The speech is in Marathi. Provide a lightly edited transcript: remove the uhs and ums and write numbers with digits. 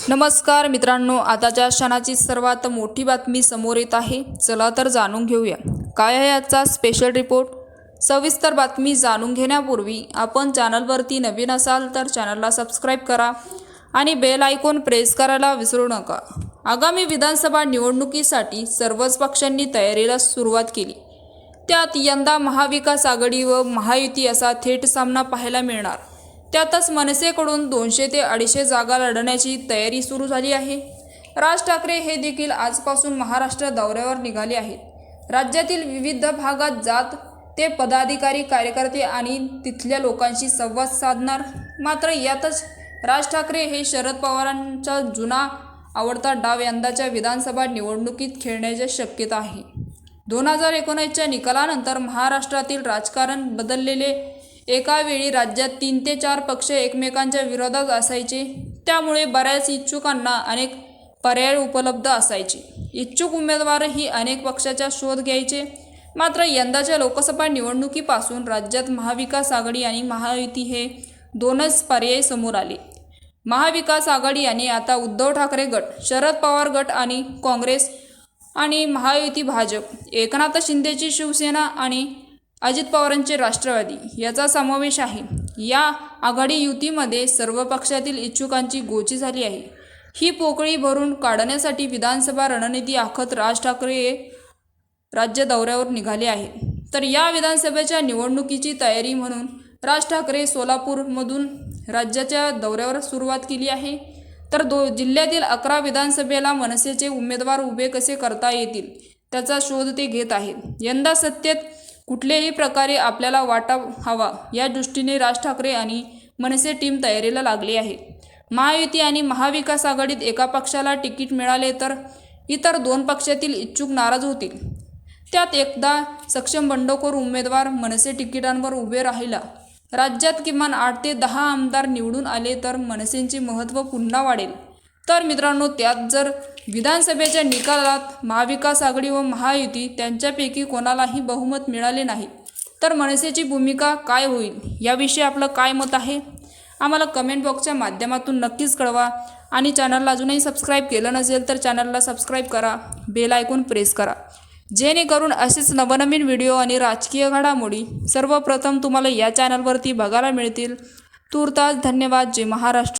नमस्कार मित्रांनो, आताच्या क्षणाची सर्वात मोठी बातमी समोर येत आहे। चला तर जाणून घेऊया काय आहे आजचा स्पेशल रिपोर्ट। सविस्तर बातमी जाणून घेण्यापूर्वी आपण चॅनलवरती नवीन असाल तर चॅनलला सबस्क्राइब करा आणि बेल आयकॉन प्रेस करायला विसरू नका। आगामी विधानसभा निवडणुकीसाठी सर्वच पक्षांनी तयारीला सुरुवात केली। त्यात यंदा महाविकास आघाडी व महायुती असा थेट सामना पाहायला मिळणार। त्यातच मनसेकडून 200 ते 250 जागा लढण्याची तयारी सुरू झाली आहे। राज ठाकरे हे देखील आजपासून महाराष्ट्र दौऱ्यावर निघाले आहेत। राज्यातील विविध भागात जात ते पदाधिकारी, कार्यकर्ते आणि तिथल्या लोकांशी संवाद साधणार। मात्र यातच राज ठाकरे हे शरद पवारांचा जुना आवडता डाव यंदाच्या विधानसभा निवडणुकीत खेळण्याची शक्यता आहे। 2019च्या निकालानंतर महाराष्ट्रातील राजकारण बदललेले। एका वेळी राज्यात 3 ते 4 पक्ष एकमेकांच्या विरोधात असायचे, त्यामुळे बऱ्याच इच्छुकांना अनेक पर्याय उपलब्ध असायचे। इच्छुक उमेदवारही अनेक पक्षाचा शोध घ्यायचे। मात्र यंदाच्या लोकसभा निवडणुकीपासून राज्यात महाविकास आघाडी आणि महायुती हे दोनच पर्याय समोर आले। महाविकास आघाडी आणि आता उद्धव ठाकरे गट, शरद पवार गट आणि काँग्रेस आणि महायुती भाजप, एकनाथ शिंदेची शिवसेना आणि अजित पवारांचे राष्ट्रवादी याचा समावेश आहे। या आघाडी युतीमध्ये सर्व पक्षातील इच्छुकांची गोची झाली आहे। ही पोकळी भरून काढण्यासाठी विधानसभा रणनीती आखत राज ठाकरे राज्य दौऱ्यावर निघाले आहेत। तर या विधानसभेच्या निवडणुकीची तयारी म्हणून राज ठाकरे सोलापूरमधून राज्याच्या दौऱ्यावर सुरुवात केली आहे। तर जिल्ह्यातील 11 विधानसभेला मनसेचे उमेदवार उभे कसे करता येतील त्याचा शोध ते घेत आहेत। यंदा सत्तेत कुठल्याही प्रकारे आपल्याला वाटा हवा या दृष्टीने राज ठाकरे आणि मनसे टीम तयारीला लागली आहे। महायुती आणि महाविकास आघाडीत एका पक्षाला तिकीट मिळाले तर इतर 2 पक्षातील इच्छुक नाराज होतील। त्यात एकदा सक्षम बंडखोर उमेदवार मनसे तिकिटांवर उभे राहिला, राज्यात किमान 8 ते 10 आमदार निवडून आले तर मनसेचे महत्त्व पुन्हा वाढेल। तर मित्रांनो, त्यात जर विधानसभेच्या निकालात महाविकास आघाडी व महायुती त्यांच्यापैकी कोणालाही बहुमत मिळाले नाही तर मनसेची भूमिका काय होईल याविषयी आपलं काय मत आहे आम्हाला कमेंट बॉक्सच्या माध्यमातून नक्कीच कळवा। आणि चॅनलला अजूनही सबस्क्राईब केलं नसेल तर चॅनलला सबस्क्राईब करा, बेल आयकॉन प्रेस करा, जेणेकरून असेच नवनवीन व्हिडिओ आणि राजकीय घडामोडी सर्वप्रथम तुम्हाला या चॅनलवरती बघायला मिळतील। तूर्तास धन्यवाद। जय महाराष्ट्र।